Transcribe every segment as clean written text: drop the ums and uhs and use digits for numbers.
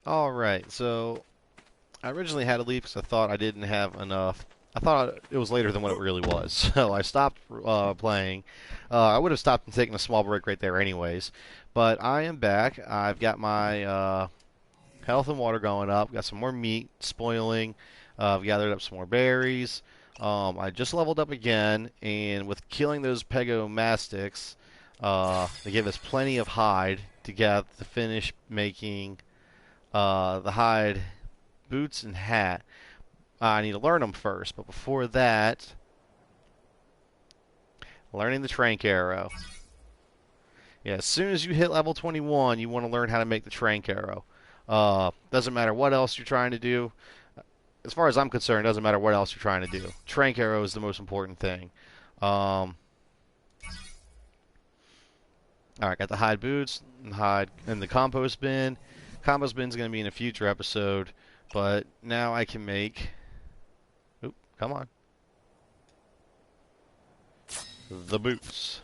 Alright, so I originally had to leave because I thought I didn't have enough. I thought it was later than what it really was. So I stopped playing. I would have stopped and taken a small break right there anyways. But I am back. I've got my health and water going up. Got some more meat spoiling. I've gathered up some more berries. I just leveled up again, and with killing those pegomastics, they give us plenty of hide to get to finish making the hide boots and hat. I need to learn them first, but before that, learning the trank arrow. Yeah, as soon as you hit level 21, you want to learn how to make the trank arrow. Doesn't matter what else you're trying to do. As far as I'm concerned, it doesn't matter what else you're trying to do. Trank arrow is the most important thing. All right, got the hide boots and hide and the compost bin. Compost bin's going to be in a future episode, but now I can make. Oop, come on. The boots.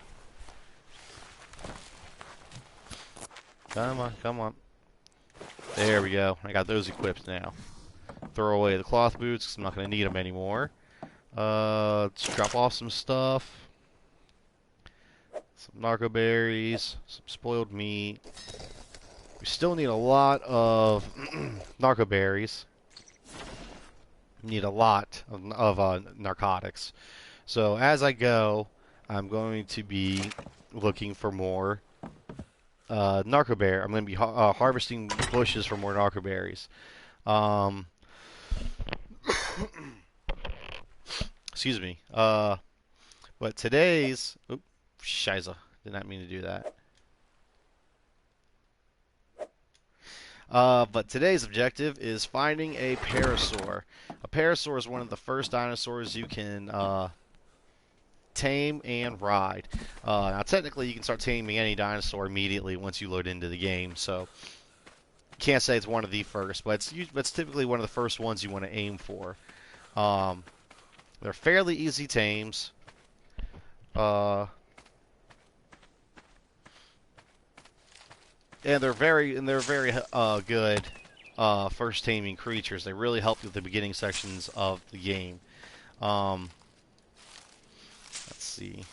Come on, come on. There we go. I got those equipped now. Throw away the cloth boots because I'm not going to need them anymore. Let's drop off some stuff. Some narco berries, some spoiled meat. We still need a lot of narco berries. Need a lot of narcotics. So as I go, I'm going to be looking for more narco berry. I'm going to be harvesting bushes for more narco berries. Excuse me. But today's... Oop, shiza. Did not mean to do that. But today's objective is finding a parasaur. A parasaur is one of the first dinosaurs you can tame and ride. Now, technically, you can start taming any dinosaur immediately once you load into the game, so can't say it's one of the first, but it's typically one of the first ones you want to aim for. They're fairly easy tames. And they're very good first taming creatures. They really help you with the beginning sections of the game. Let's see.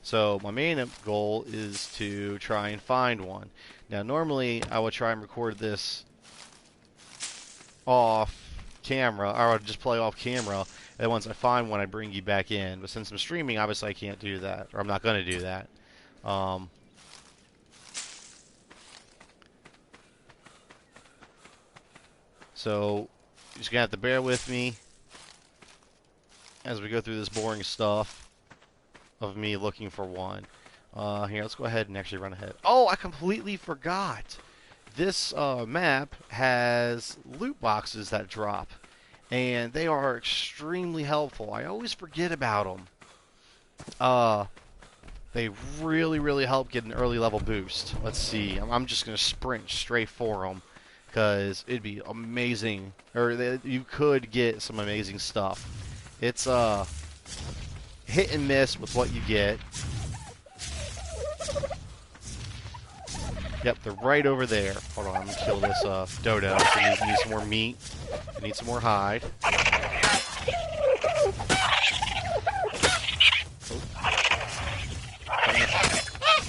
So my main goal is to try and find one. Now normally I would try and record this off camera, or I would just play off camera, and once I find one I bring you back in. But since I'm streaming, obviously I can't do that, or I'm not going to do that. So you're just going to have to bear with me as we go through this boring stuff of me looking for one. Here, let's go ahead and actually run ahead. Oh, I completely forgot. This map has loot boxes that drop, and they are extremely helpful. I always forget about them. They really help get an early level boost. Let's see. I'm just going to sprint straight for them because it'd be amazing. Or you could get some amazing stuff. It's hit and miss with what you get. Yep, they're right over there. Hold on, I'm going to kill this dodo. So we need some more meat. We need some more hide.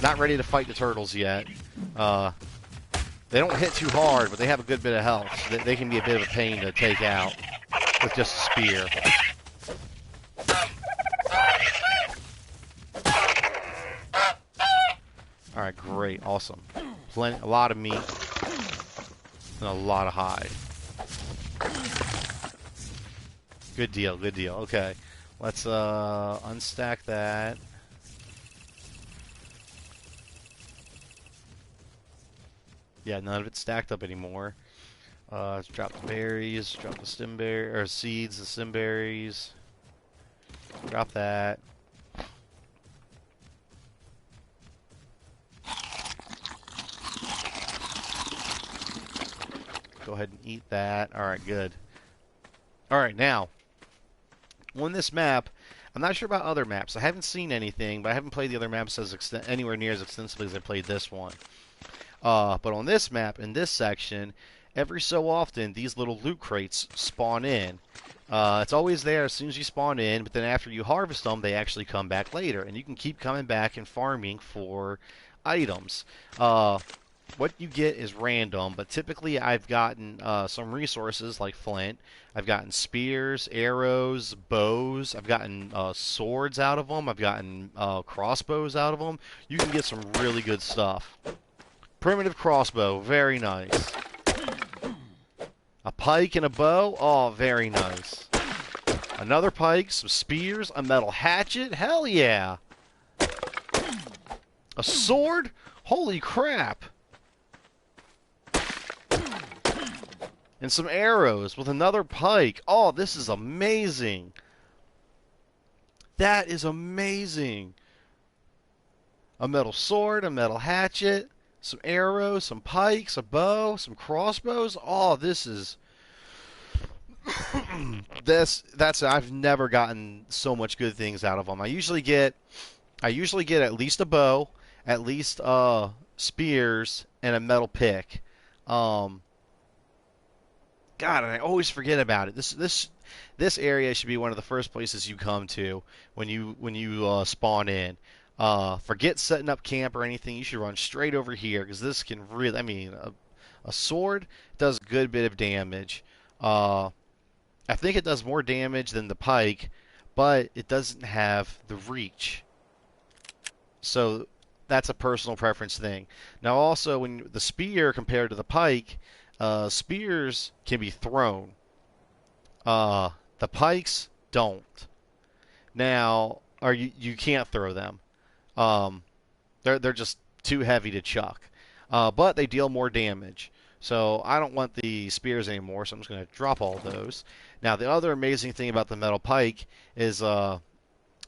Not ready to fight the turtles yet. They don't hit too hard, but they have a good bit of health. So they can be a bit of a pain to take out with just a spear. Alright, great, awesome. A lot of meat and a lot of hide. Good deal, good deal. Okay, let's unstack that. Yeah, none of it's stacked up anymore. Let's drop the berries, drop the stem berry or seeds, the stem berries. Drop that. Go ahead and eat that. Alright, good. Alright, now, on this map, I'm not sure about other maps. I haven't seen anything, but I haven't played the other maps anywhere near as extensively as I played this one. But on this map, in this section, every so often these little loot crates spawn in. It's always there as soon as you spawn in, but then after you harvest them, they actually come back later, and you can keep coming back and farming for items. What you get is random, but typically I've gotten some resources like flint. I've gotten spears, arrows, bows. I've gotten swords out of them. I've gotten crossbows out of them. You can get some really good stuff. Primitive crossbow, very nice. A pike and a bow, oh, very nice. Another pike, some spears, a metal hatchet, hell yeah. A sword, holy crap. And some arrows with another pike. Oh, this is amazing. That is amazing. A metal sword, a metal hatchet, some arrows, some pikes, a bow, some crossbows. Oh, this is... I've never gotten so much good things out of them. I usually get at least a bow, at least spears, and a metal pick. God, and I always forget about it. This area should be one of the first places you come to when you spawn in. Forget setting up camp or anything. You should run straight over here because this can really. I mean, a sword does a good bit of damage. I think it does more damage than the pike, but it doesn't have the reach. So that's a personal preference thing. Now, also, when the spear compared to the pike. Spears can be thrown. The pikes don't. Now, or you can't throw them. They're just too heavy to chuck. But they deal more damage. So I don't want the spears anymore, so I'm just going to drop all those. Now, the other amazing thing about the metal pike is the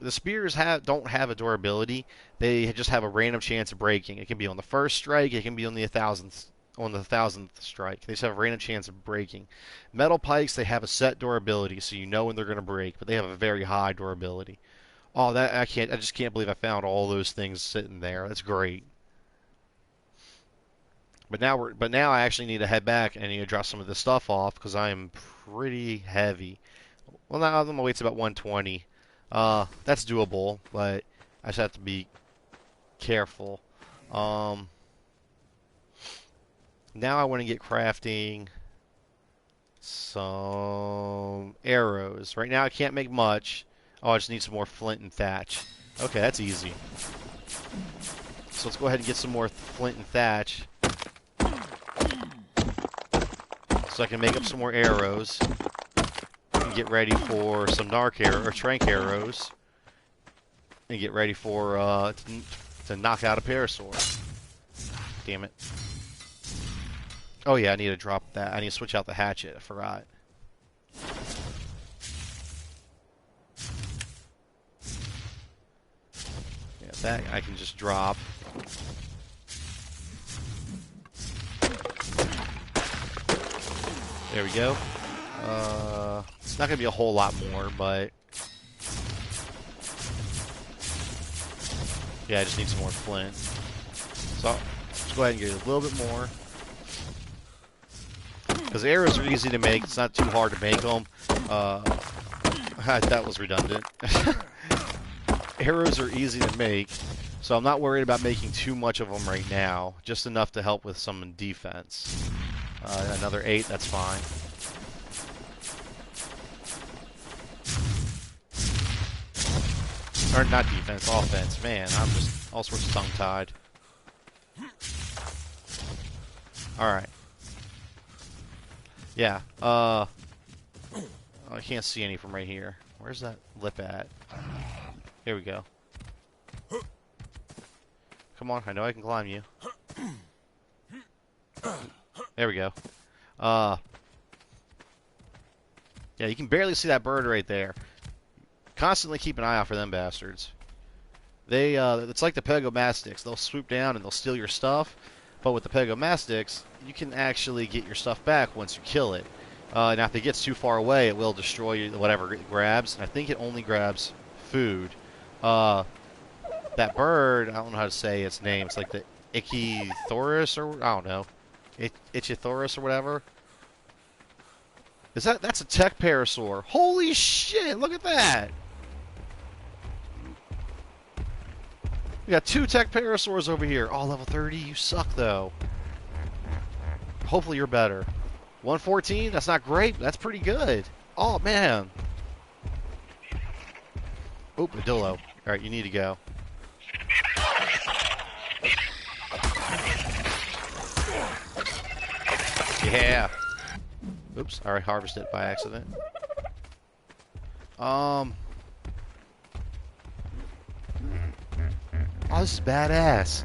spears don't have a durability. They just have a random chance of breaking. It can be on the first strike. It can be on the 1,000th strike. They just have a random chance of breaking. Metal pikes, they have a set durability, so you know when they're going to break, but they have a very high durability. Oh, I just can't believe I found all those things sitting there. That's great. But now I actually need to head back and I need to drop some of this stuff off because I am pretty heavy. Well, now I'm gonna wait till about 120. That's doable, but I just have to be careful. Now I want to get crafting some arrows. Right now I can't make much. Oh, I just need some more flint and thatch. Okay, that's easy. So let's go ahead and get some more flint and thatch. So I can make up some more arrows. And get ready for some trank arrows. And get ready for to knock out a parasaur. Damn it. Oh yeah, I need to drop that. I need to switch out the hatchet. I forgot. Yeah, that I can just drop. There we go. It's not going to be a whole lot more, but... Yeah, I just need some more flint. So, let's go ahead and get a little bit more. Because arrows are easy to make. It's not too hard to make them. That was redundant. Arrows are easy to make, so I'm not worried about making too much of them right now. Just enough to help with some defense. Another 8, that's fine. Or not defense, offense. Man, I'm just all sorts of tongue-tied. Alright. Yeah, I can't see any from right here. Where's that lip at? Here we go. Come on, I know I can climb you. There we go. Yeah, you can barely see that bird right there. Constantly keep an eye out for them bastards. It's like the pegomastics. They'll swoop down and they'll steal your stuff. But with the pegomastics, you can actually get your stuff back once you kill it. Now, if it gets too far away, it will destroy whatever it grabs. And I think it only grabs food. That bird, I don't know how to say its name. It's like the Ichthyorus, or I don't know. Ichthyorus or whatever. That's a tech parasaur. Holy shit, look at that. We got 2 tech parasaurs over here. Oh, level 30, you suck though. Hopefully you're better. 114, that's not great, but that's pretty good. Oh man. Oop, Adillo. Alright, you need to go. Yeah. Oops, alright, harvested it by accident. Oh, this is badass.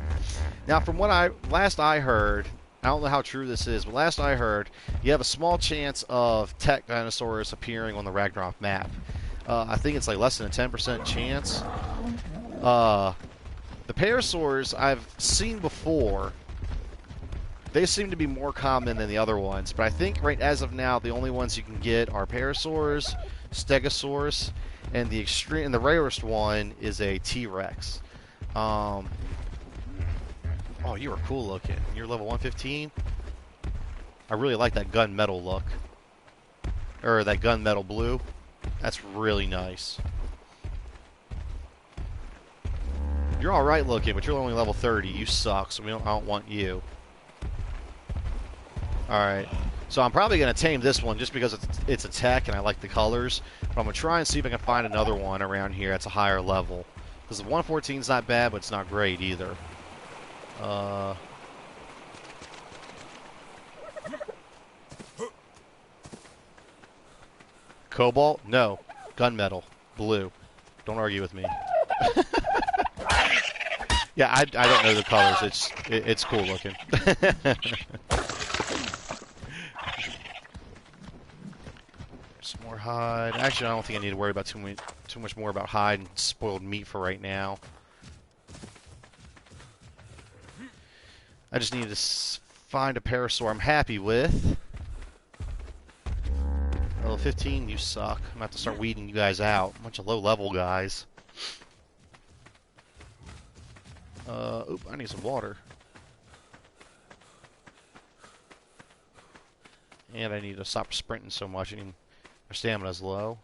Now, from what last I heard, I don't know how true this is, but last I heard, you have a small chance of tech dinosaurs appearing on the Ragnarok map. I think it's like less than a 10% chance. The parasaurs I've seen before. They seem to be more common than the other ones, but I think right as of now, the only ones you can get are parasaurs, stegosaurs, and the rarest one is a T-Rex. Oh, you are cool looking. You're level 115. I really like that gunmetal look, or that gunmetal blue. That's really nice. You're all right looking, but you're only level 30. You suck, so I don't want you. Alright, so I'm probably going to tame this one just because it's a tech and I like the colors. But I'm going to try and see if I can find another one around here that's a higher level. Because the 114 is not bad, but it's not great either. Cobalt? No. Gunmetal. Blue. Don't argue with me. Yeah, I don't know the colors. It's cool looking. Some more hide. Actually, I don't think I need to worry about too much more about hide and spoiled meat for right now. I just need to find a parasaur I'm happy with. Level 15, you suck. I'm going to have to start weeding you guys out. A bunch of low-level guys. Oop, I need some water. And I need to stop sprinting so much. My stamina's low.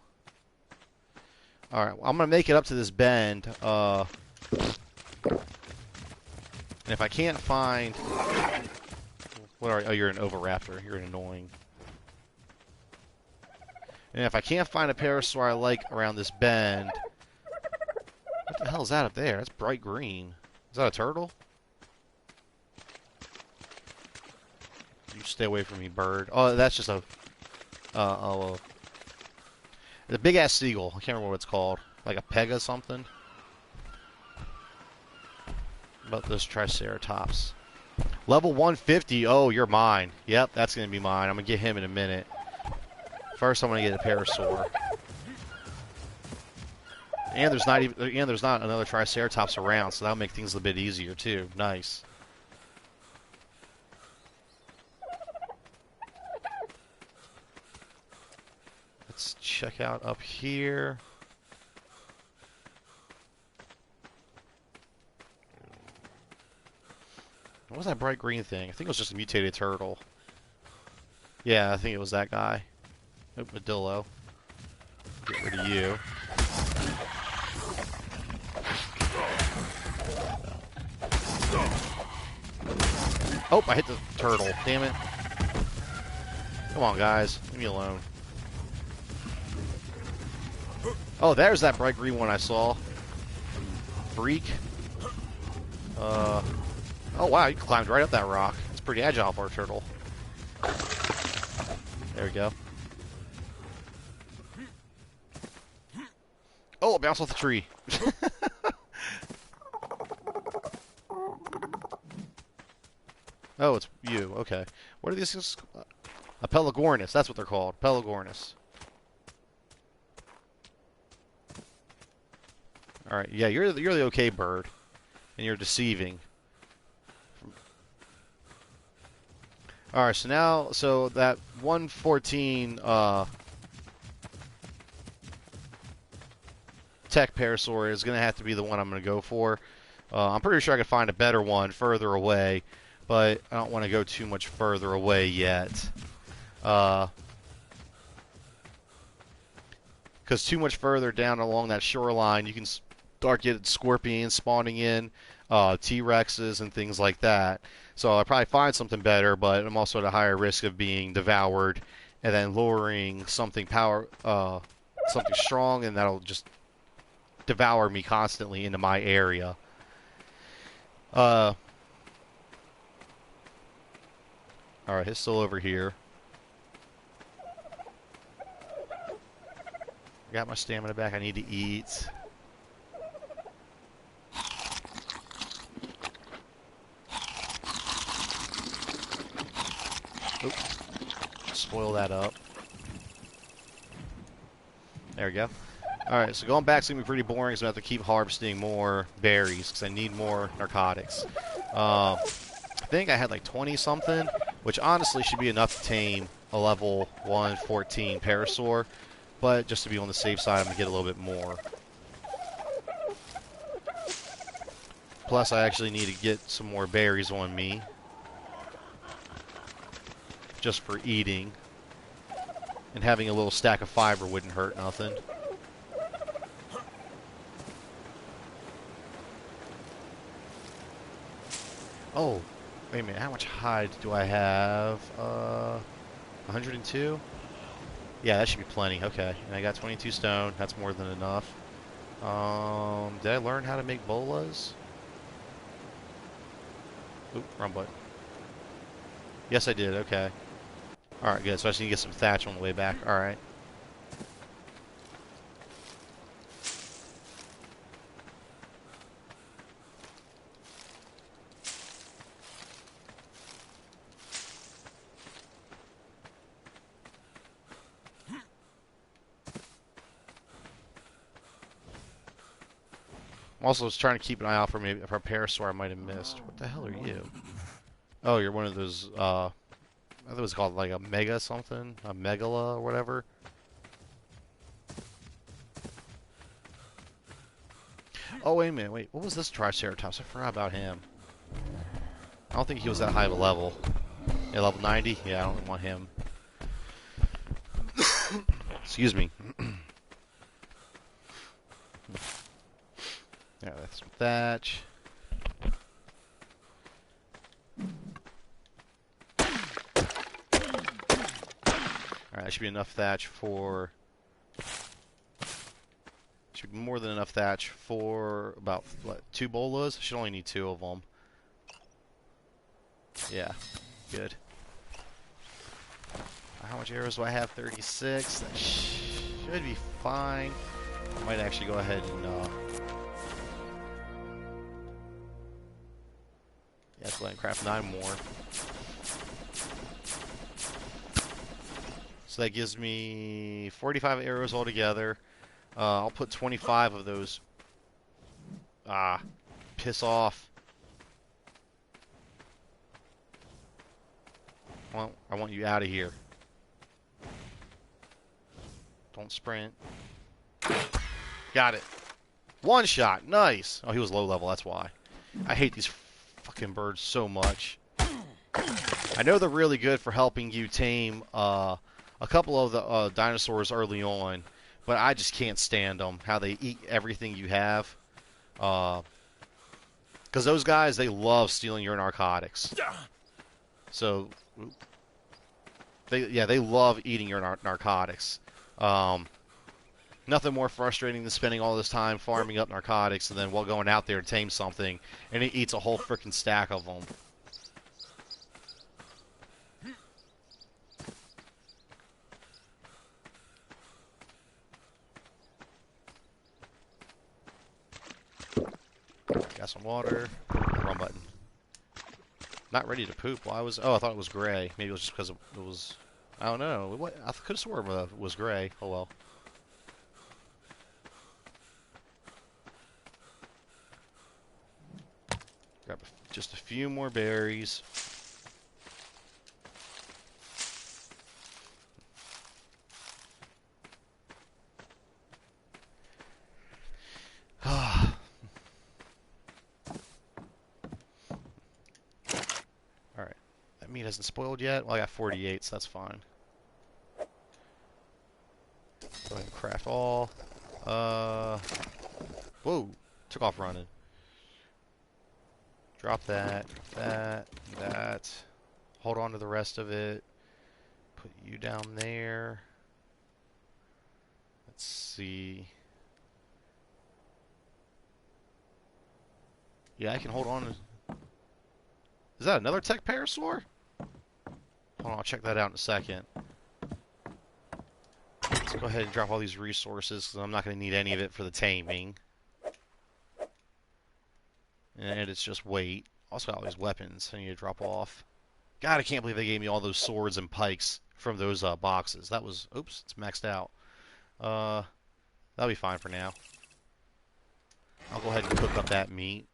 Alright, well, I'm going to make it up to this bend. And if I can't find... What are you? Oh, you're an Oviraptor. You're annoying. And if I can't find a parasaur I like around this bend... What the hell is that up there? That's bright green. Is that a turtle? You stay away from me, bird. Oh, that's just a big-ass seagull. I can't remember what it's called. Like a pega something. About those triceratops. Level 150. Oh, you're mine. Yep, that's going to be mine. I'm going to get him in a minute. First, I'm going to get a parasaur. And there's not another triceratops around, so that'll make things a bit easier too. Nice. Let's check out up here. What was that bright green thing? I think it was just a mutated turtle. Yeah, I think it was that guy. Oh, Medillo. Get rid of you. Oh, I hit the turtle. Damn it. Come on, guys. Leave me alone. Oh, there's that bright green one I saw. Freak. Oh, wow. You climbed right up that rock. It's pretty agile for a turtle. There we go. Oh, it bounced off the tree. Oh, it's you. Okay. What are these things? A Pelagornis. That's what they're called. Pelagornis. Alright. Yeah, you're the okay bird. And you're deceiving. Alright, so that 114 tech parasaur is going to have to be the one I'm going to go for. I'm pretty sure I could find a better one further away, but I don't want to go too much further away yet. Because too much further down along that shoreline, you can start getting scorpions spawning in, T-Rexes and things like that. So I'll probably find something better, but I'm also at a higher risk of being devoured and then luring something something strong, and that'll just devour me constantly into my area. Alright, he's still over here. Got my stamina back. I need to eat. Oop. Spoil that up. There we go. Alright, so going back is going to be pretty boring, so I have to keep harvesting more berries because I need more narcotics. I think I had like 20-something, which honestly should be enough to tame a level 114 parasaur, but just to be on the safe side, I'm going to get a little bit more. Plus, I actually need to get some more berries on me, just for eating. And having a little stack of fiber wouldn't hurt nothing. Oh, wait a minute. How much hide do I have? 102? Yeah, that should be plenty. Okay. And I got 22 stone. That's more than enough. Did I learn how to make bolas? Oop, wrong button. Yes, I did. Okay. Alright, good. So I just need to get some thatch on the way back. Alright. I'm also just trying to keep an eye out for maybe for a parasaur I might have missed. What the hell are you? Oh, you're one of those, I think it was called like a mega something? A megala or whatever? Oh, wait a minute. Wait, what was this Triceratops? I forgot about him. I don't think he was that high of a level. Yeah, level 90? Yeah, I don't want him. Excuse me. Yeah, that's some thatch. Alright, that should be enough thatch for... Should be more than enough thatch for about, what, 2 bolas? Should only need 2 of them. Yeah, good. How much arrows do I have? 36. That should be fine. I might actually go ahead and, yeah, let's go ahead and craft 9 more. So that gives me 45 arrows altogether. I'll put 25 of those. Ah, piss off. Well, I want you out of here. Don't sprint. Got it. One shot. Nice. Oh, he was low level. That's why. I hate these fucking birds so much. I know they're really good for helping you tame a couple of the dinosaurs early on, but I just can't stand them. How they eat everything you have. Because those guys, they love stealing your narcotics. So, they love eating your narcotics. Nothing more frustrating than spending all this time farming up narcotics and then while going out there to tame something, and it eats a whole freaking stack of them. Got some water. Wrong button. Not ready to poop. Why was? Oh, I thought it was gray. Maybe it was just because it was. I don't know. What? I could have sworn it was gray. Oh well. Grab just a few more berries. Alright. That meat hasn't spoiled yet? Well, I got 48, so that's fine. Go ahead and craft all. Whoa, took off running. Drop that, that. Hold on to the rest of it. Put you down there. Let's see. Yeah, I can hold on. Is that another tech parasaur? Hold on, I'll check that out in a second. Let's go ahead and drop all these resources because I'm not going to need any of it for the taming. And it's just weight. Also got all these weapons I need to drop off. God, I can't believe they gave me all those swords and pikes from those boxes. That was... Oops, it's maxed out. That'll be fine for now. I'll go ahead and cook up that meat.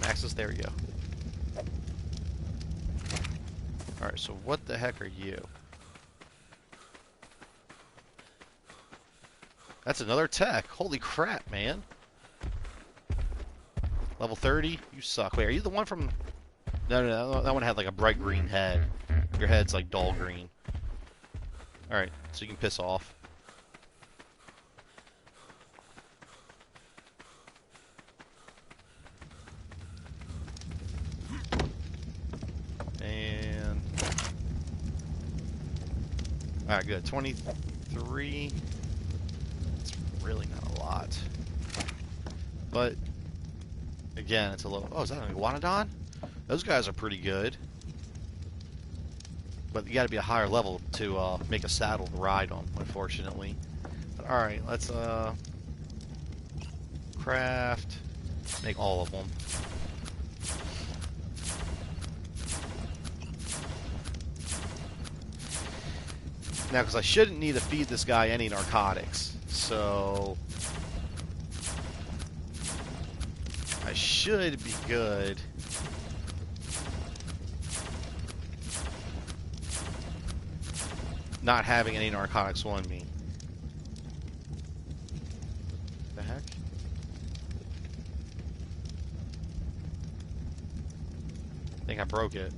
Maxes, there we go. Alright, so what the heck are you? That's another tech. Holy crap, man. Level 30? You suck. Wait, are you the one from... No, that one had like a bright green head. Your head's like dull green. Alright, so you can piss off. And... Alright, good. 23... Really not a lot. But, again, it's a little... Oh, is that an iguanodon? Those guys are pretty good. But you gotta be a higher level to make a saddle to ride on, unfortunately. Alright, let's craft... Make all of them. Now, because I shouldn't need to feed this guy any narcotics. So I should be good. Not having any narcotics on me. The heck? I think I broke it.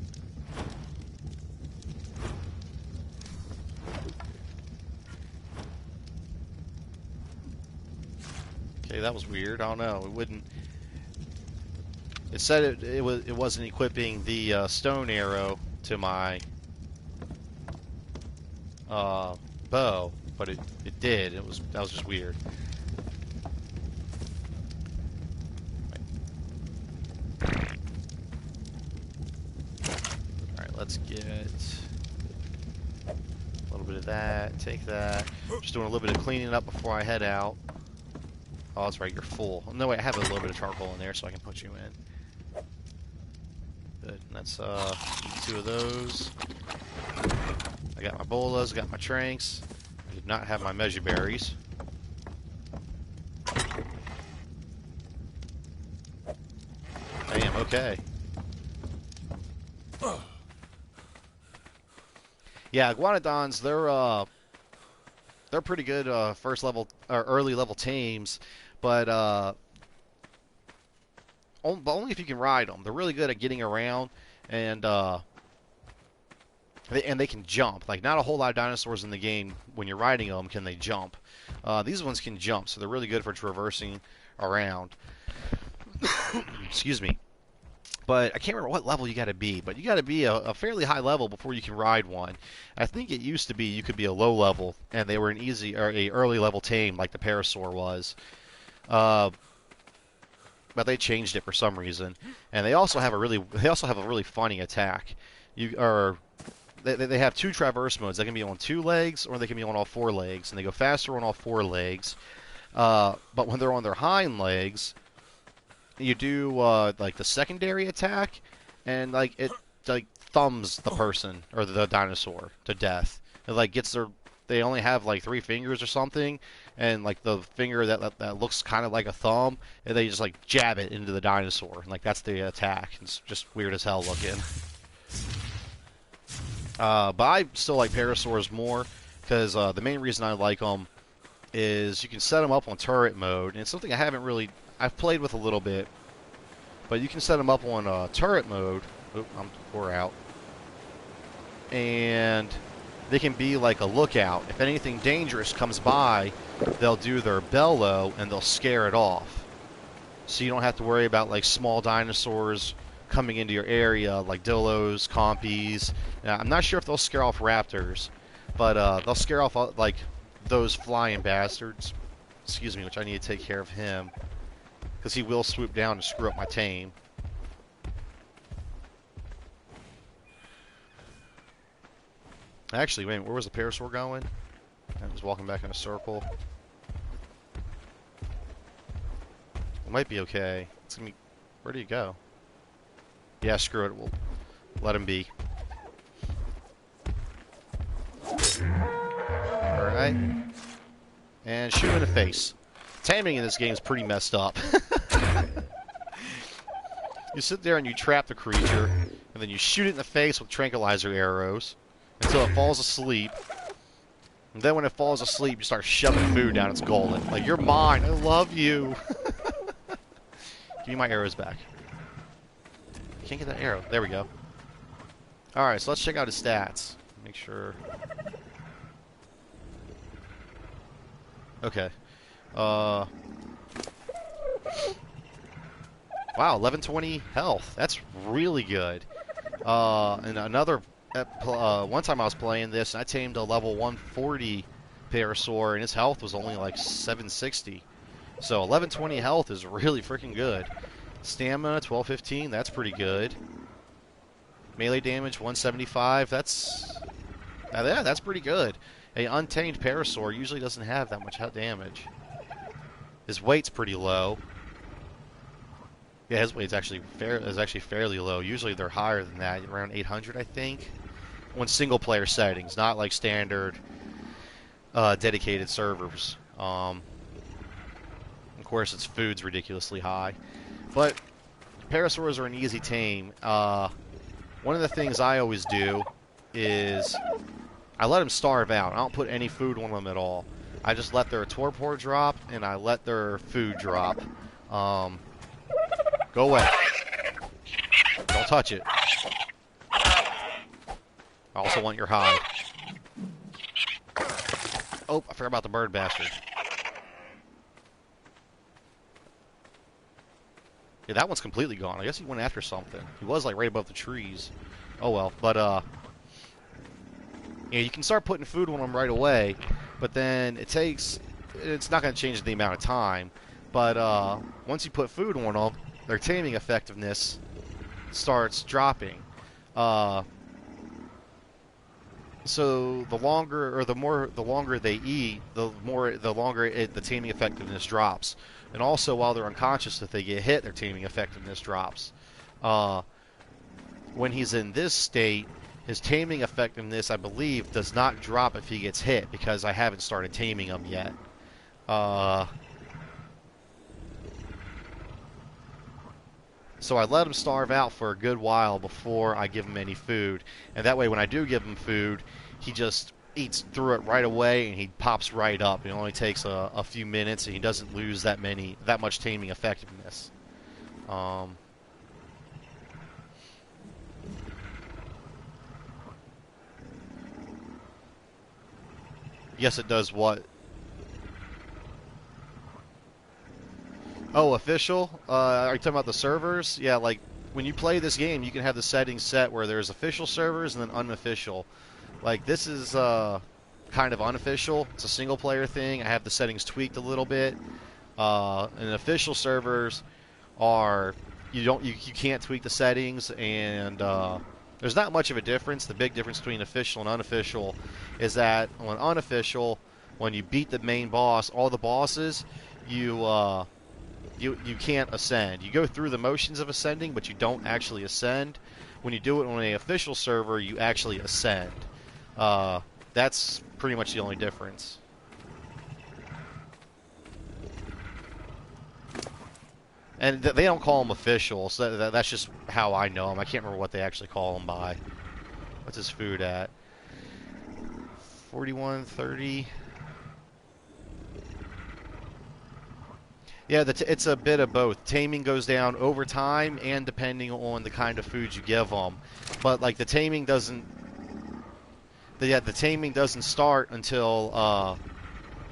Okay, that was weird. I don't know. It wouldn't. It said it wasn't equipping the stone arrow to my bow, but it did. That was just weird. All right, let's get a little bit of that. Take that. Just doing a little bit of cleaning up before I head out. Oh, that's right, you're full. No, wait, I have a little bit of charcoal in there so I can put you in. Good, and that's, two of those. I got my bolas, got my tranks. I did not have my measure berries. Damn, okay. Yeah, iguanodons, they're pretty good first level or early level tames, but only if you can ride them. They're really good at getting around, and they can jump. Like, not a whole lot of dinosaurs in the game when you're riding them can they jump. These ones can jump, so they're really good for traversing around. Excuse me. But I can't remember what level you got to be. But you got to be a fairly high level before you can ride one. I think it used to be you could be a low level, and they were an easy or a early level tame like the Parasauar was. But they changed it for some reason, and they also have a really funny attack. They have two traverse modes. They can be on two legs, or they can be on all four legs, and they go faster on all four legs. But when they're on their hind legs, you do like the secondary attack, and like it like thumbs the person or the dinosaur to death. It like gets their they only have like 3 fingers or something, and like the finger that looks kind of like a thumb, and they just like jab it into the dinosaur, and like that's the attack. It's just weird as hell looking. But I still like parasaurs more because the main reason I like them is you can set them up on turret mode, and it's something I've played with a little bit, but you can set them up on turret mode. Oop, we're out. and they can be like a lookout. If anything dangerous comes by, they'll do their bellow and they'll scare it off. So you don't have to worry about like small dinosaurs coming into your area, like dillos, compies. Now, I'm not sure if they'll scare off raptors, but they'll scare off like those flying bastards. Excuse me, which I need to take care of him, because he will swoop down to screw up my tame. Actually, wait, where was the parasaur going? I was walking back in a circle. It might be okay. It's gonna be... Where do you go? Yeah, screw it. We'll let him be. Alright. And shoot him in the face. Taming in this game is pretty messed up. You sit there and you trap the creature, and then you shoot it in the face with tranquilizer arrows until it falls asleep. And then when it falls asleep, you start shoving food down its gullet. Like, you're mine. I love you. Give me my arrows back. Can't get that arrow. There we go. Alright, so let's check out his stats. Make sure. Okay. Wow, 1120 health. That's really good. And another... one time I was playing this, and I tamed a level 140 Parasaur, and his health was only like 760. So 1120 health is really freaking good. Stamina 1215, that's pretty good. Melee damage 175, that's yeah, that's pretty good. A untamed Parasaur usually doesn't have that much damage. His weight's pretty low. Yeah, his weight's actually fairly low. Usually they're higher than that, around 800, I think. On single player settings, not like standard dedicated servers. Of course, its food's ridiculously high. But Parasaurs are an easy tame. One of the things I always do is I let them starve out. I don't put any food on them at all. I just let their torpor drop, and I let their food drop. Go away. Don't touch it. I also want your hide. Oh, I forgot about the bird bastard. Yeah, that one's completely gone. I guess he went after something. He was like right above the trees. Oh well, but yeah, you can start putting food on them right away, but then it's not going to change the amount of time. But once you put food on them, their taming effectiveness starts dropping. So the longer they eat, the longer the taming effectiveness drops. And also, while they're unconscious, if they get hit, their taming effectiveness drops. When he's in this state, his taming effectiveness, I believe, does not drop if he gets hit, because I haven't started taming him yet. So I let him starve out for a good while before I give him any food. And that way, when I do give him food, he just eats through it right away, and he pops right up. It only takes a few minutes, and he doesn't lose that much taming effectiveness. Yes, it does what? Oh, official? Are you talking about the servers? Yeah, like, when you play this game, you can have the settings set where there's official servers and then unofficial. Like, this is kind of unofficial. It's a single-player thing. I have the settings tweaked a little bit. And official servers are... You can't tweak the settings, and there's not much of a difference. The big difference between official and unofficial is that on unofficial, when you beat the main boss, all the bosses, you can't ascend. You go through the motions of ascending, but you don't actually ascend. When you do it on an official server, you actually ascend. That's pretty much the only difference. And they don't call them official, so that's just how I know them. I can't remember what they actually call them by. What's his food at? 41.30. Yeah, it's a bit of both. Taming goes down over time and depending on the kind of food you give them. But like the taming doesn't the taming doesn't start until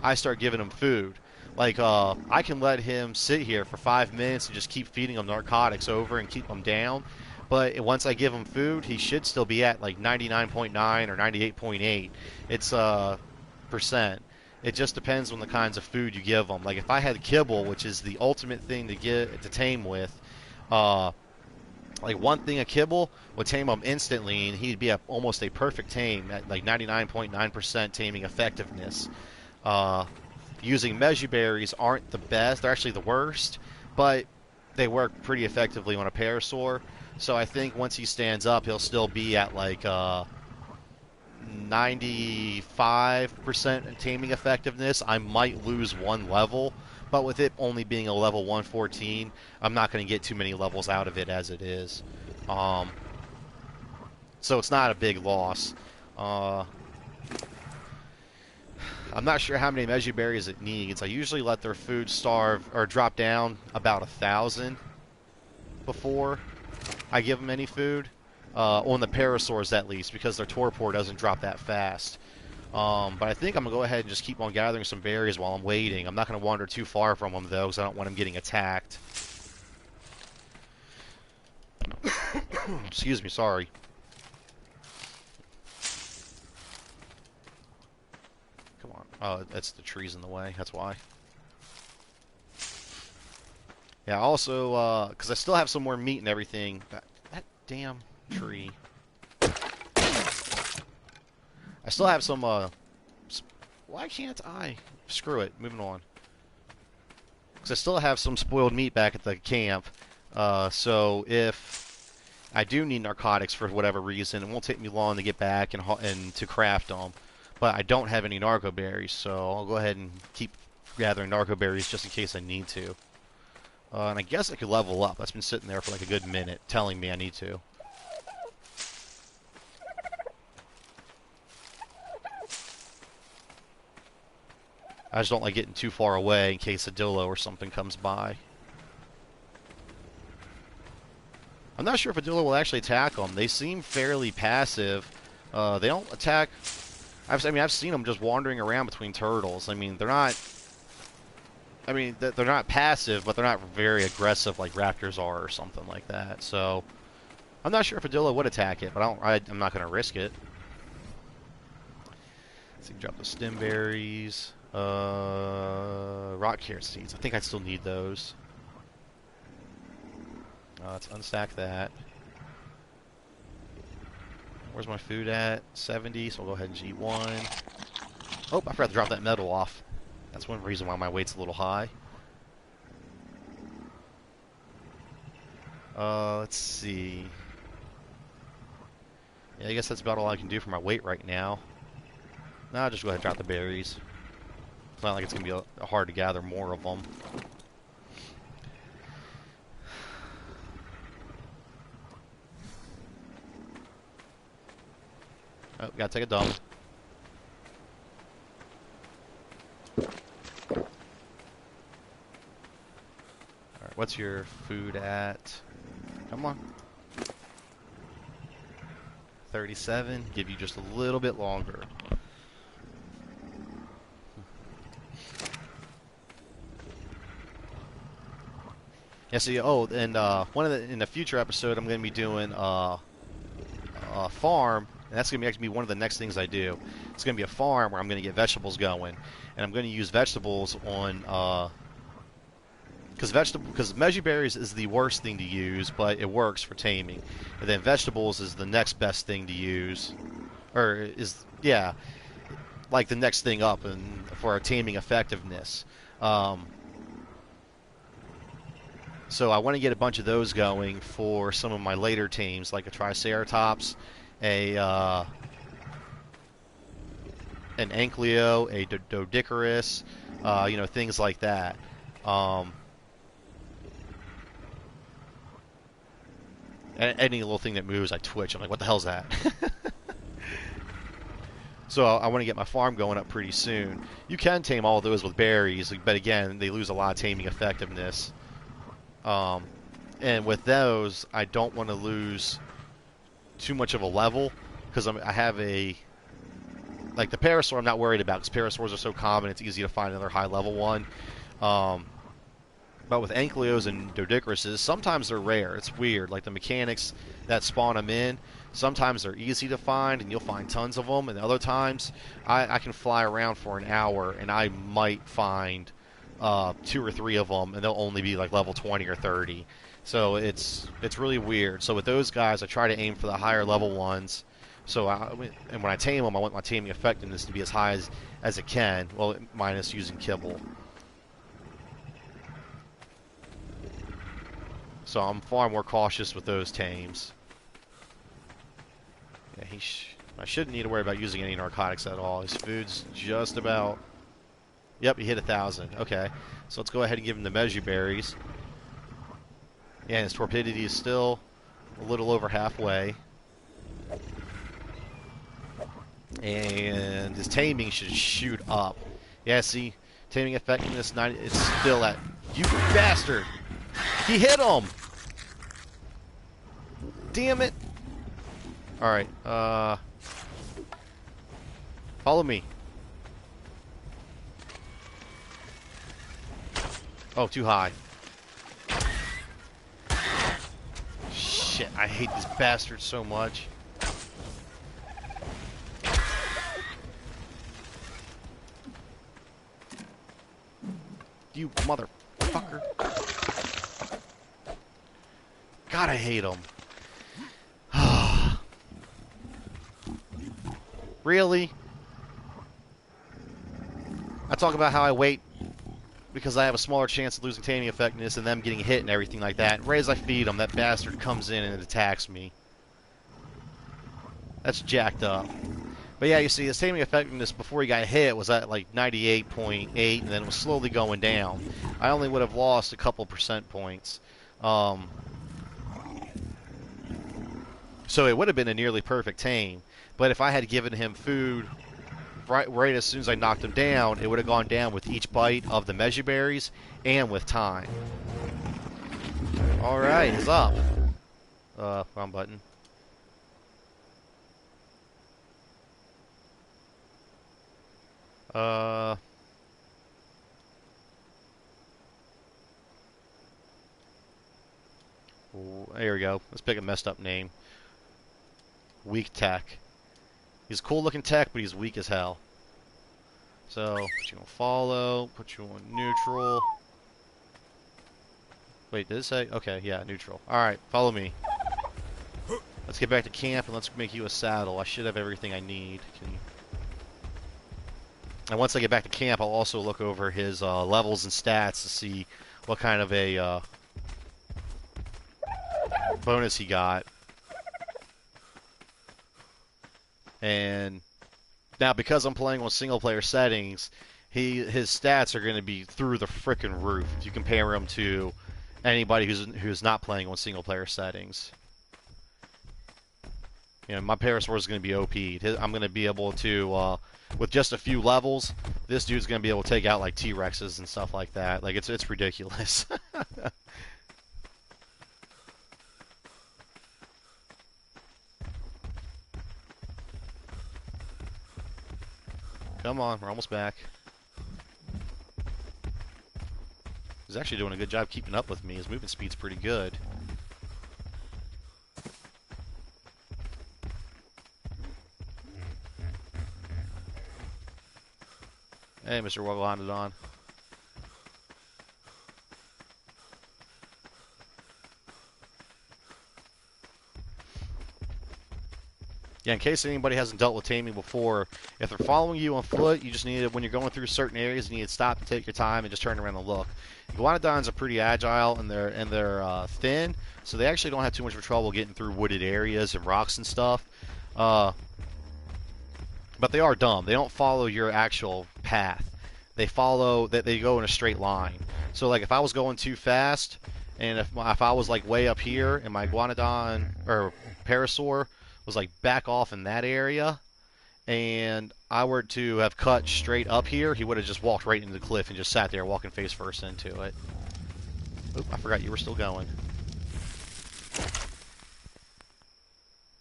I start giving him food. Like, I can let him sit here for 5 minutes and just keep feeding him narcotics over and keep him down. But once I give him food, he should still be at like 99.9 or 98.8. It's percent. It just depends on the kinds of food you give him. Like if I had kibble, which is the ultimate thing to get to tame with, uh, like one thing of kibble would tame him instantly, and he'd be almost a perfect tame at like 99.9% taming effectiveness. Uh, Using measure berries aren't the best; they're actually the worst, but they work pretty effectively on a parasaur. So I think once he stands up, he'll still be at like 95% taming effectiveness. I might lose one level, but with it only being a level 114, I'm not going to get too many levels out of it as it is. So it's not a big loss. I'm not sure how many measure berries it needs. I usually let their food starve or drop down about 1,000 before I give them any food. On the parasaurs at least, because their torpor doesn't drop that fast. But I think I'm going to go ahead and just keep on gathering some berries while I'm waiting. I'm not going to wander too far from them, though, because I don't want them getting attacked. Excuse me, sorry. Come on. Oh, that's the trees in the way. That's why. Yeah, also, because I still have some more meat and everything. That damn tree. I still have some, why can't I? Screw it, moving on. Because I still have some spoiled meat back at the camp. So if I do need narcotics for whatever reason, it won't take me long to get back and to craft them. But I don't have any narco berries, so I'll go ahead and keep gathering narco berries just in case I need to. And I guess I could level up. That's been sitting there for like a good minute, telling me I need to. I just don't like getting too far away in case a dillo or something comes by. I'm not sure if a dillo will actually attack them. They seem fairly passive. They don't attack. I've seen them just wandering around between turtles. I mean, they're not. I mean, they're not passive, but they're not very aggressive like raptors are or something like that. So, I'm not sure if a dillo would attack it, but I'm not going to risk it. Let's see, drop the stem berries. Rock carrot seeds. I think I still need those. Let's unstack that. Where's my food at? 70, so I'll go ahead and just eat one. Oh, I forgot to drop that metal off. That's one reason why my weight's a little high. Let's see. Yeah, I guess that's about all I can do for my weight right now. Nah, I'll just go ahead and drop the berries. It's not like it's going to be hard to gather more of them. Oh, gotta take a dump. Alright, what's your food at? Come on. 37. Give you just a little bit longer. Yeah, see, and in the future episode, I'm going to be doing a farm, and that's going to be one of the next things I do. It's going to be a farm where I'm going to get vegetables going, and I'm going to use vegetables on because measure berries is the worst thing to use, but it works for taming. And then vegetables is the next best thing to use, or is like the next thing up and for our taming effectiveness. So I want to get a bunch of those going for some of my later tames, like a Triceratops, an Ankylo, a Doedicurus, things like that. Any little thing that moves, I twitch. I'm like, what the hell's that? So I want to get my farm going up pretty soon. You can tame all of those with berries, but again, they lose a lot of taming effectiveness. And with those, I don't want to lose too much of a level because I have a like the parasaur I'm not worried about because parasaurs are so common it's easy to find another high level one. Um, but with ankylos and doedicruses, sometimes they're rare. It's weird. Like the mechanics that spawn them in, sometimes they're easy to find and you'll find tons of them. And other times, I can fly around for an hour and I might find 2 or 3 of them, and they'll only be like level 20 or 30. So it's really weird. So with those guys, I try to aim for the higher level ones. So and when I tame them, I want my taming effectiveness to be as high as it can. Well, minus using kibble. So I'm far more cautious with those tames. Yeah, I shouldn't need to worry about using any narcotics at all. His food's just about... Yep, he hit 1,000. Okay, so let's go ahead and give him the measure berries. Yeah, his torpidity is still a little over halfway. And his taming should shoot up. Yeah, see, taming effectiveness 90. It's still at... You bastard! He hit him! Damn it! Alright, follow me. Oh, too high. Shit, I hate this bastard so much. You motherfucker. God, I hate him. Really? I talk about how I wait because I have a smaller chance of losing taming effectiveness and them getting hit and everything like that. Right as I feed him, that bastard comes in and it attacks me. That's jacked up. But yeah, you see, his taming effectiveness before he got hit was at like 98.8, and then it was slowly going down. I only would have lost a couple percent points. So it would have been a nearly perfect tame. But if I had given him food right as soon as I knocked him down, it would have gone down with each bite of the measure berries and with time. Alright, he's up. Wrong button. There we go. Let's pick a messed up name. Weak tech. He's a cool looking tech, but he's weak as hell. So, put you on follow, put you on neutral. Wait, did it say? Okay, yeah, neutral. Alright, follow me. Let's get back to camp and let's make you a saddle. I should have everything I need. And once I get back to camp, I'll also look over his levels and stats to see what kind of a bonus he got. And now, because I'm playing on single-player settings, his stats are going to be through the frickin' roof if you compare him to anybody who's not playing on single-player settings. You know, my Parasauar is going to be OP'd. I'm going to be able to, with just a few levels, this dude's going to be able to take out like T-Rexes and stuff like that. Like it's ridiculous. Come on, we're almost back. He's actually doing a good job keeping up with me. His movement speed's pretty good. Hey, Mr. Wogglonodon. Yeah, in case anybody hasn't dealt with taming before, if they're following you on foot, you just need to, when you're going through certain areas, you need to stop and take your time and just turn around and look. Iguanodons are pretty agile and they're thin, so they actually don't have too much of trouble getting through wooded areas and rocks and stuff. But they are dumb. They don't follow your actual path. They go in a straight line. So like if I was going too fast, and if I was like way up here and my Iguanodon or Parasaur was like back off in that area, and I were to have cut straight up here, he would have just walked right into the cliff and just sat there walking face first into it. Oop, I forgot you were still going.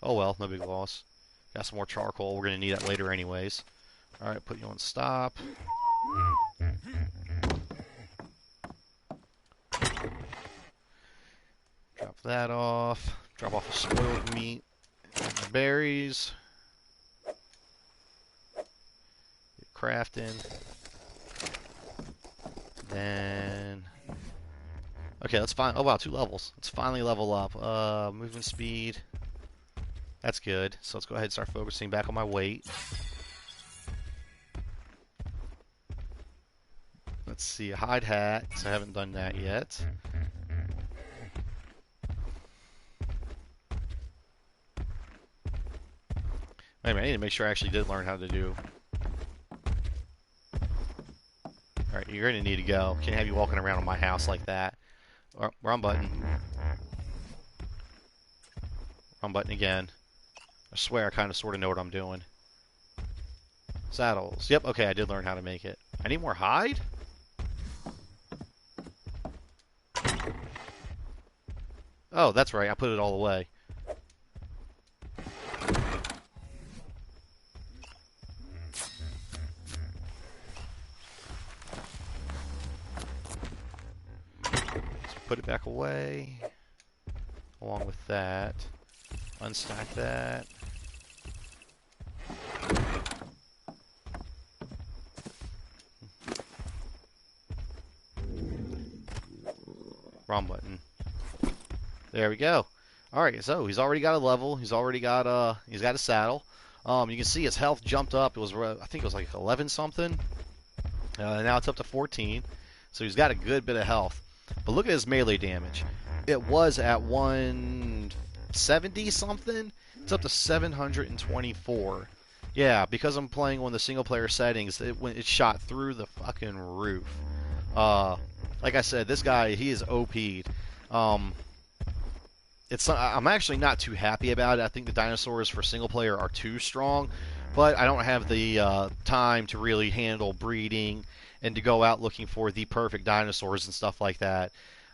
Oh well, no big loss. Got some more charcoal. We're going to need that later anyways. Alright, put you on stop. Drop that off. Drop off the spoiled meat and the berries. Get crafting. Then... Okay, let's find... Oh, wow, 2 levels. Let's finally level up. Movement speed. That's good. So let's go ahead and start focusing back on my weight. Let's see, a hide hat, so I haven't done that yet. Wait a minute, I need to make sure I actually did learn how to do... Alright, you're going to need to go. Can't have you walking around in my house like that. Wrong button. Wrong button again. I swear I kind of sort of know what I'm doing. Saddles. Yep, okay, I did learn how to make it. I need more hide? Oh, that's right, I put it all away. Put it back away, along with that. Unstack that. Wrong button. There we go. All right, so he's already got a level. He's already got a saddle. You can see his health jumped up. It was I think it was like 11 something. Now it's up to 14. So he's got a good bit of health. But look at his melee damage. It was at 170 something. It's up to 724. Yeah, because I'm playing on the single player settings, it shot through the fucking roof. Like I said, this guy, he is OP'd. I'm actually not too happy about it. I think the dinosaurs for single player are too strong, but I don't have the time to really handle breeding and to go out looking for the perfect dinosaurs and stuff like that.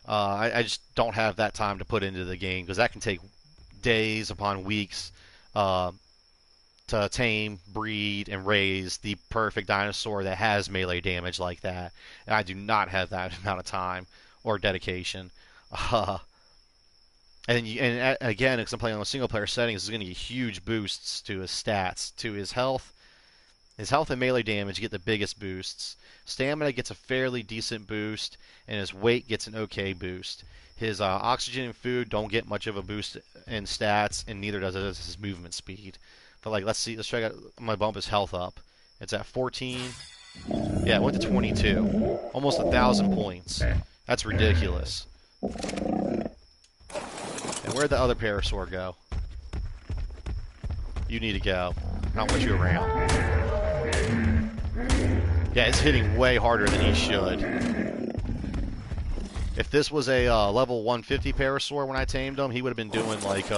I just don't have that time to put into the game because that can take days upon weeks to tame, breed, and raise the perfect dinosaur that has melee damage like that. And I do not have that amount of time or dedication. And again, because I'm playing on single player settings, it's going to get huge boosts to his stats, to his health. His health and melee damage get the biggest boosts. Stamina gets a fairly decent boost, and his weight gets an okay boost. His oxygen and food don't get much of a boost in stats, and neither does his movement speed. But like, let's try. I'm gonna bump his health up. It's at 14. Yeah, it went to 22. Almost 1,000 points. That's ridiculous. And where'd the other parasaur go? You need to go. I don't want you around. Yeah, it's hitting way harder than he should. If this was a level 150 parasaur when I tamed him, he would have been doing like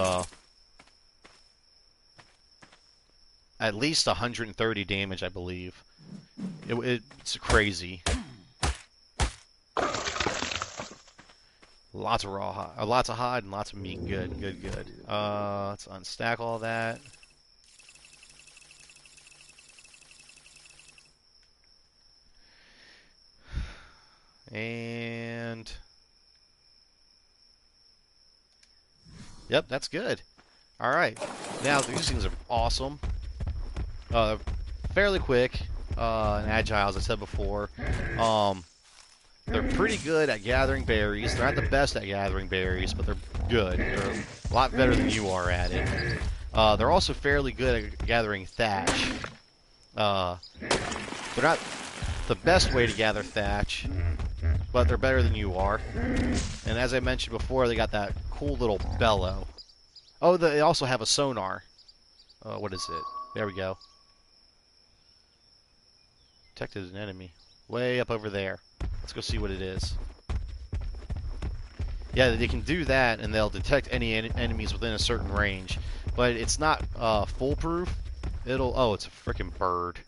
at least 130 damage, I believe. It's crazy. Lots of lots of hide and lots of meat. Good, good, good. Let's unstack all that. And yep, that's good. All right, now these things are awesome. Fairly quick and agile, as I said before. They're pretty good at gathering berries. They're not the best at gathering berries, but they're good. They're a lot better than you are at it. They're also fairly good at gathering thatch. They're not the best way to gather thatch, but they're better than you are. And as I mentioned before, they got that cool little bellow. Oh, they also have a sonar. What is it? There we go. Detected an enemy. Way up over there. Let's go see what it is. Yeah, they can do that, and they'll detect any enemies within a certain range. But it's not foolproof. Oh, it's a freaking bird.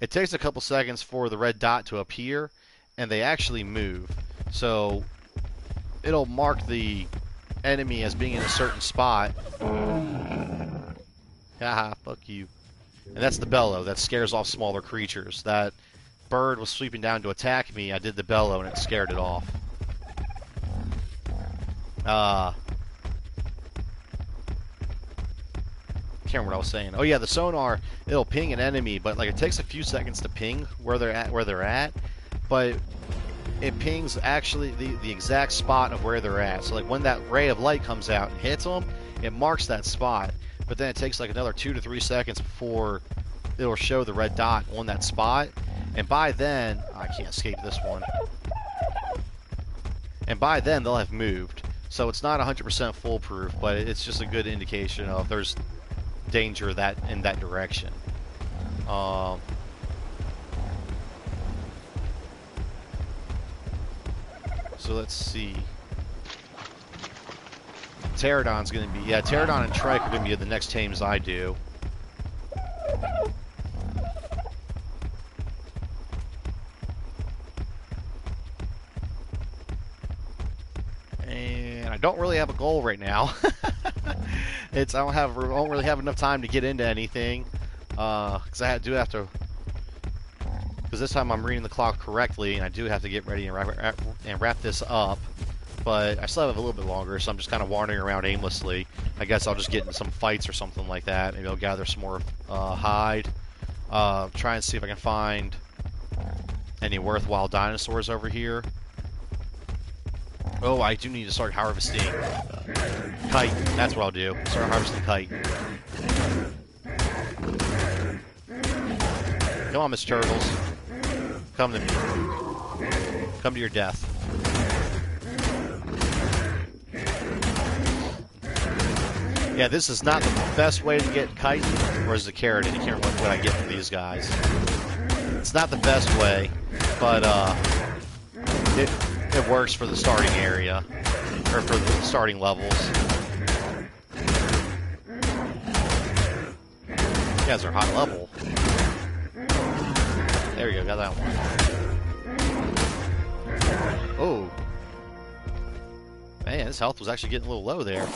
It takes a couple seconds for the red dot to appear, and they actually move. So it'll mark the enemy as being in a certain spot. Haha, fuck you. And that's the bellow. That scares off smaller creatures. That bird was sweeping down to attack me. I did the bellow and it scared it off. Can't remember what I was saying. Oh yeah, the sonar, it'll ping an enemy, but like it takes a few seconds to ping where they're at, but it pings actually the exact spot of where they're at. So like when that ray of light comes out and hits them, it marks that spot. But then it takes like another 2 to 3 seconds before it'll show the red dot on that spot. And by then, I can't escape this one. And by then they'll have moved. So it's not 100% foolproof, but it's just a good indication of there's danger that in that direction. So let's see. Pterodon's going to be... Yeah, Pterodon and Trike are going to be the next tames I do. And I don't really have a goal right now. I don't really have enough time to get into anything. Because I do have to... Because this time I'm reading the clock correctly, and I do have to get ready and wrap this up. But I still have a little bit longer, so I'm just kind of wandering around aimlessly. I guess I'll just get in some fights or something like that. Maybe I'll gather some more hide. Try and see if I can find any worthwhile dinosaurs over here. Oh, I do need to start harvesting kite. That's what I'll do. Start harvesting kite. Come on, Mr. Turtles. Come to me. Come to your death. Yeah, this is not the best way to get chitin, or is it keratin? I can't remember what I get from these guys. It's not the best way, but it works for the starting area, or for the starting levels. You guys are high level. There we go, got that one. Oh. Man, his health was actually getting a little low there.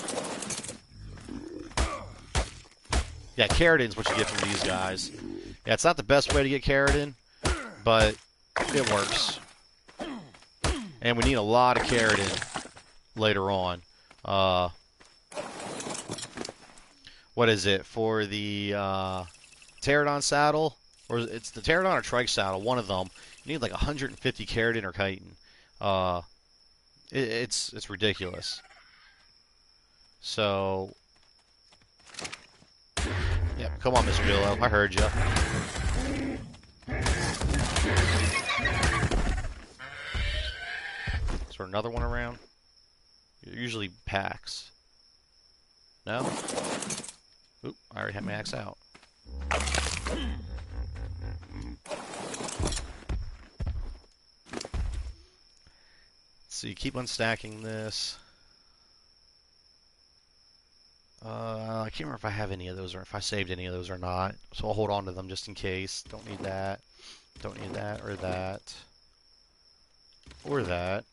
Yeah, keratin's what you get from these guys. Yeah, it's not the best way to get keratin, but it works. And we need a lot of keratin later on. What is it? For the pterodon saddle? Or it's the pterodon or trike saddle, one of them. You need like 150 keratin or chitin. It's ridiculous. So... Yeah, come on, Mr. Billow. I heard you. Is there another one around? Usually packs. No? Oop, I already had my axe out. So you keep on stacking this. I can't remember if I have any of those or if I saved any of those or not. So I'll hold on to them just in case. Don't need that. Don't need that or that. Or that.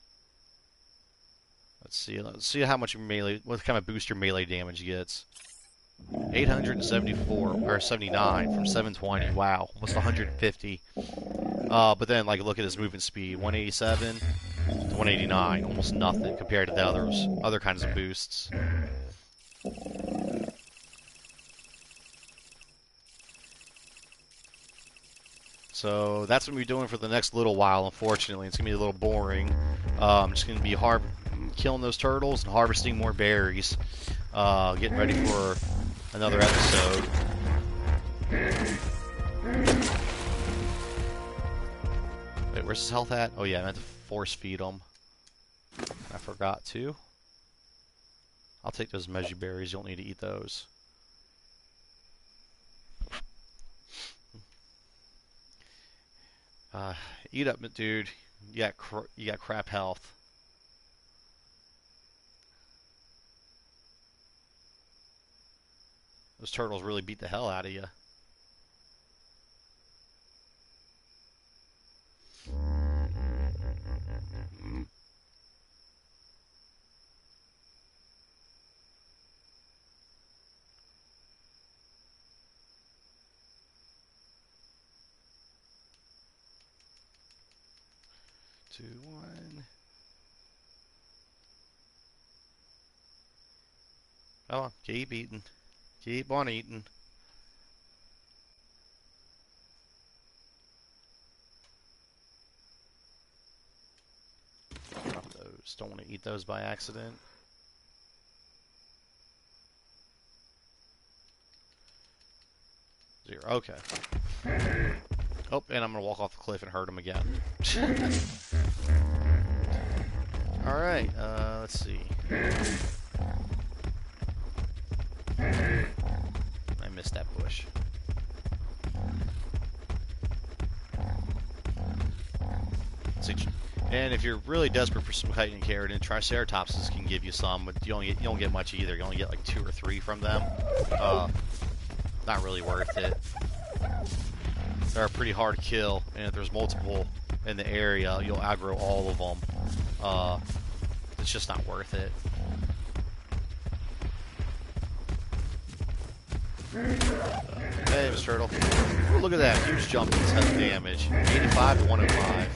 Let's see how much melee, what kind of booster melee damage gets. 874 or 79 from 720. Wow, almost 150. But then like look at his movement speed, 187 to 189, almost nothing compared to the other kinds of boosts. So that's what we're doing for the next little while. Unfortunately, it's gonna be a little boring. I'm just gonna be killing those turtles and harvesting more berries. Getting ready for another episode. Wait, where's his health at? Oh yeah, I meant to force feed him. I forgot to. I'll take those measure berries. You don't need to eat those. Eat up, dude. You got crap health. Those turtles really beat the hell out of you. 2, 1. Come on, keep eating. Keep on eating. Drop those. Don't want to eat those by accident. Zero. Okay. Oh, and I'm going to walk off the cliff and hurt him again. Alright, let's see. I missed that bush. See, and if you're really desperate for some chitin and keratin, triceratopses can give you some, but you don't get much either. You only get like 2 or 3 from them. Not really worth it. They're pretty hard to kill, and if there's multiple in the area, you'll aggro all of them. It's just not worth it. Hey, Mr. Turtle. Ooh, look at that huge jump in health damage. 85 to 105.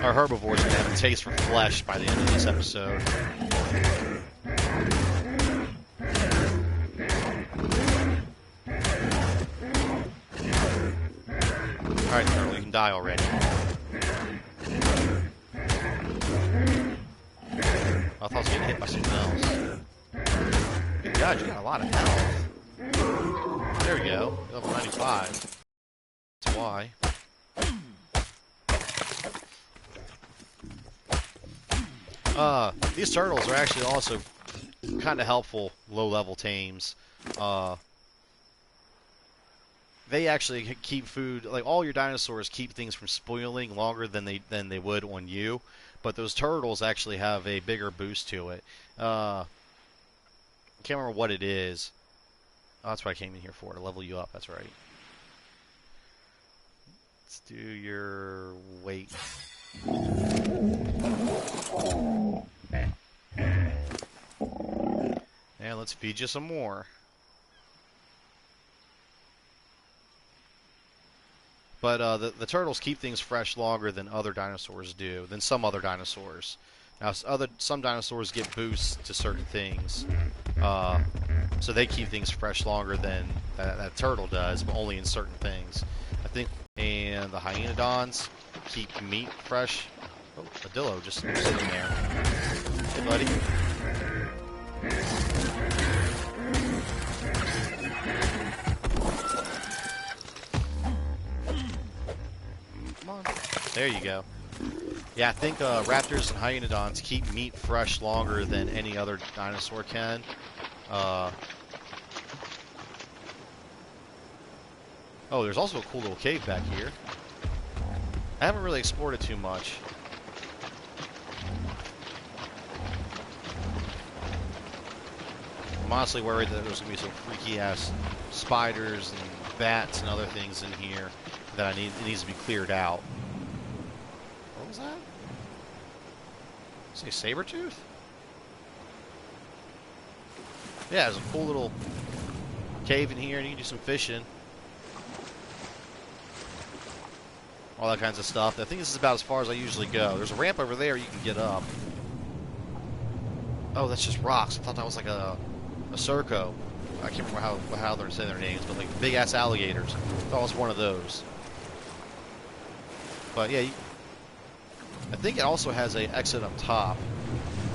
Our herbivores are going to have a taste for flesh by the end of this episode. Alright, Turtle, you can die already. I thought I was getting hit by something else. Good God, you got a lot of health. There we go. Level 95. That's why. These turtles are actually also kind of helpful low-level tames. They actually keep food, like all your dinosaurs keep things from spoiling longer than they would on you, but those turtles actually have a bigger boost to it. I can't remember what it is. Oh, that's what I came in here for, to level you up, that's right. Let's do your weight. And let's feed you some more. But the turtles keep things fresh longer than other dinosaurs do, than some other dinosaurs. Now, some dinosaurs get boosts to certain things, so they keep things fresh longer than that turtle does, but only in certain things. I think, and the hyenodons keep meat fresh. Oh, a dillo just sitting there. Hey, buddy. Come on. There you go. Yeah, I think raptors and hyenodons keep meat fresh longer than any other dinosaur can. Oh, there's also a cool little cave back here. I haven't really explored it too much. I'm honestly worried that there's going to be some freaky-ass spiders and bats and other things in here that it needs to be cleared out. What was that? Say saber-tooth? Yeah, there's a cool little cave in here, and you can do some fishing. All that kinds of stuff. I think this is about as far as I usually go. There's a ramp over there you can get up. Oh, that's just rocks. I thought that was like a Circo. I can't remember how they're saying their names, but like big-ass alligators. I thought it was one of those. But yeah, I think it also has an exit up top.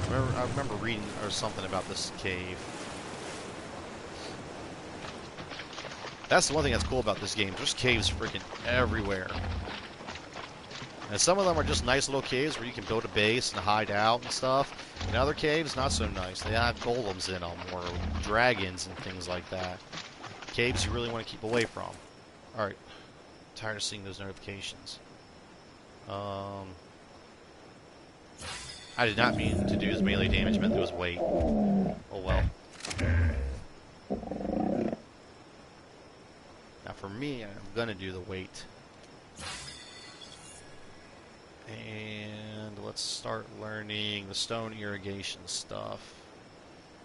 I remember reading or something about this cave. That's the one thing that's cool about this game. There's caves freaking everywhere. And some of them are just nice little caves where you can build a base and hide out and stuff. And other caves, not so nice. They have golems in them, or dragons and things like that. Caves you really want to keep away from. Alright. Tired of seeing those notifications. I did not mean to do his melee damage, I meant it was weight. Oh well. Now for me, I'm gonna do the weight. And let's start learning the stone irrigation stuff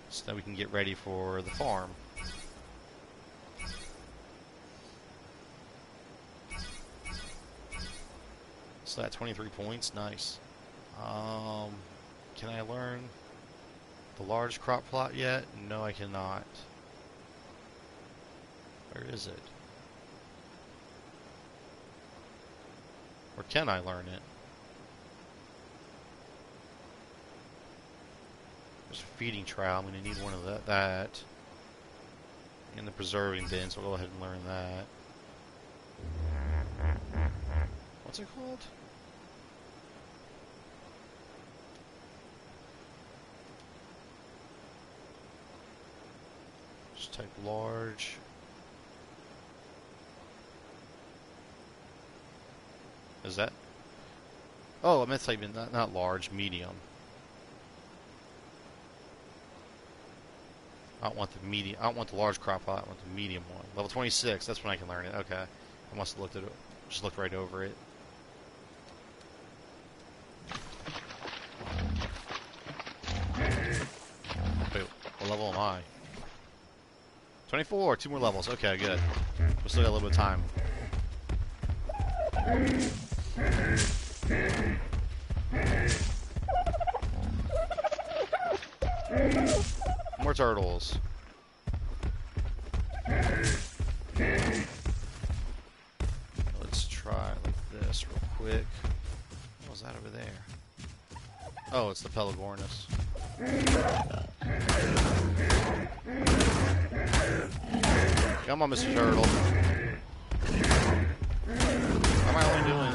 so that we can get ready for the farm. So that 23 points, nice. Can I learn the large crop plot yet? No, I cannot. Where is it? Or can I learn it? There's a feeding trowel. I'm going to need one of that. In the preserving bin, so we'll go ahead and learn that. What's it called? Just type large. Is that? Oh, I meant to type in not large, medium. I don't want the medium. I don't want the large crop plot. I want the medium one. Level 26. That's when I can learn it. Okay. I must have looked at it. Just looked right over it. Wait, what level am I? 24. 2 more levels. Okay, good. We still got a little bit of time. More turtles. Let's try like this real quick. What was that over there? Oh, it's the Pelagornis. Come on, Mr. Turtle. How am I only doing?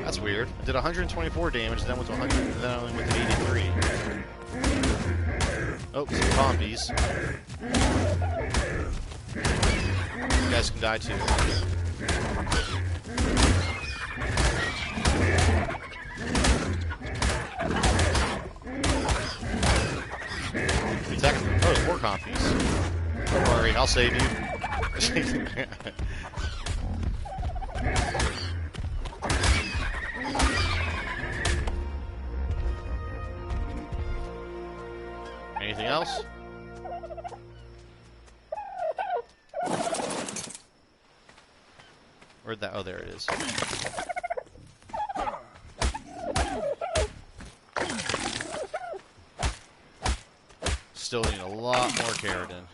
That's weird. I did 124 damage, then went to 100, and then I only went to 83. Oh, some zombies. You guys can die too. Attack them. Oh, there's more compies. Don't worry, I'll save you. Anything else? Where'd that? Oh, there it is. Still need a lot more keratin.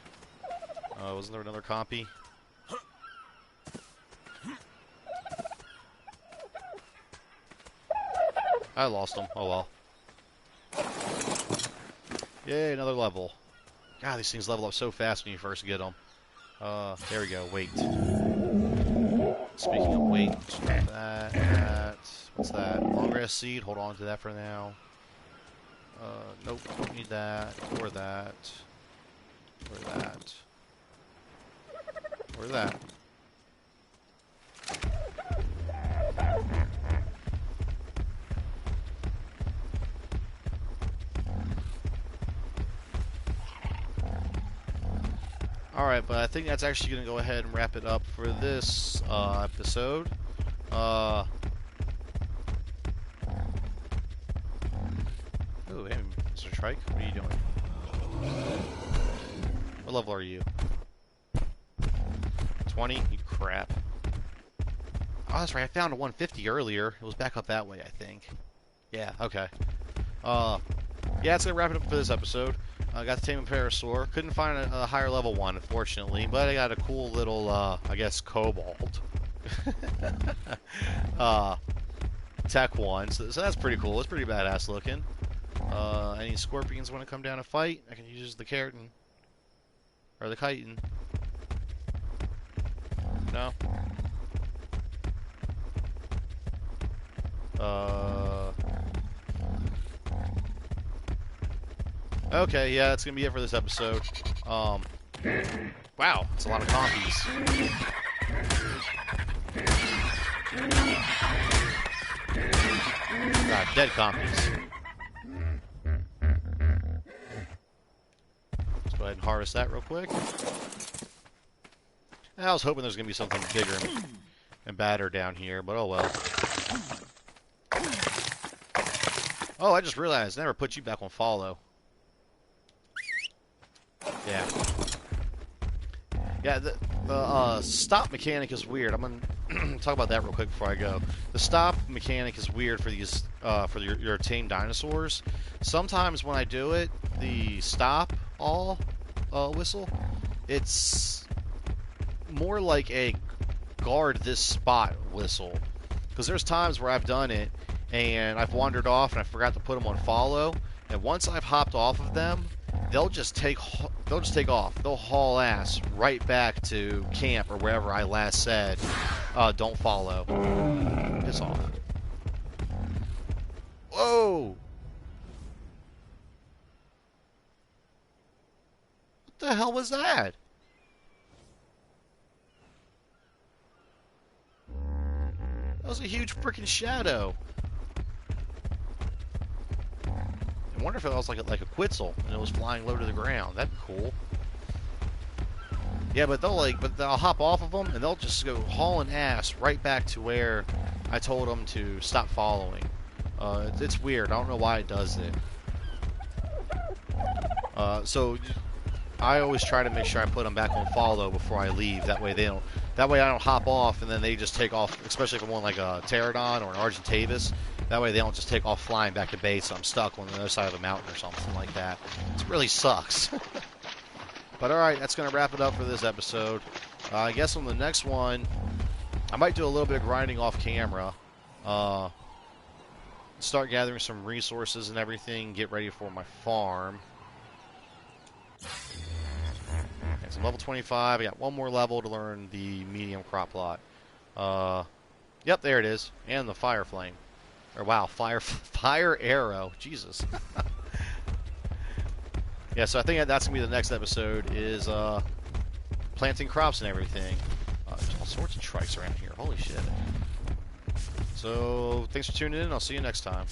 Wasn't there another copy? I lost him. Oh well. Yay, another level. God, these things level up so fast when you first get them. There we go. Weight. Speaking of weight, that. What's that? Long grass seed. Hold on to that for now. Nope. Don't need that. Or that. Or that. Or that. Alright, but I think that's actually going to go ahead and wrap it up for this episode. Oh, hey, Mr. Trike, what are you doing? What level are you? 20? You crap. Oh, that's right, I found a 150 earlier. It was back up that way, I think. Yeah, okay. Yeah, that's going to wrap it up for this episode. I got the Taming Parasaur. Couldn't find a higher level one, unfortunately, but I got a cool little, I guess, kobold. Tech one, so that's pretty cool. It's pretty badass looking. Any scorpions want to come down and fight? I can use the keratin. Or the chitin. No? Okay, yeah, that's gonna be it for this episode. Wow, it's a lot of compies. God, dead compies. Let's go ahead and harvest that real quick. I was hoping there's gonna be something bigger and badder down here, but oh well. Oh, I just realized I never put you back on follow. Yeah. Yeah, the stop mechanic is weird. I'm gonna talk about that real quick before I go. The stop mechanic is weird for these for your tame dinosaurs. Sometimes when I do it, the stop all whistle, it's more like a guard this spot whistle. Because there's times where I've done it and I've wandered off and I forgot to put them on follow, and once I've hopped off of them, they'll just take off. They'll haul ass right back to camp or wherever I last said, don't follow. Piss off. Whoa! What the hell was that? That was a huge freaking shadow. I wonder if it was like a quetzal and it was flying low to the ground. That'd be cool. Yeah, but they'll hop off of them and they'll just go hauling ass right back to where I told them to stop following. It's weird. I don't know why it does it. So I always try to make sure I put them back on follow before I leave. That way I don't hop off and then they just take off. Especially if I'm on like a pterodon or an Argentavis. That way they don't just take off flying back to base. So I'm stuck on the other side of the mountain or something like that. It really sucks. But alright, that's going to wrap it up for this episode. I guess on the next one, I might do a little bit of grinding off camera. Start gathering some resources and everything. Get ready for my farm. Okay, so level 25. I got one more level to learn the medium crop plot. Yep, there it is. And the fire flame. Or wow, fire arrow. Jesus. Yeah, so I think that's going to be the next episode is planting crops and everything. There's all sorts of trikes around here. Holy shit. So, thanks for tuning in. I'll see you next time.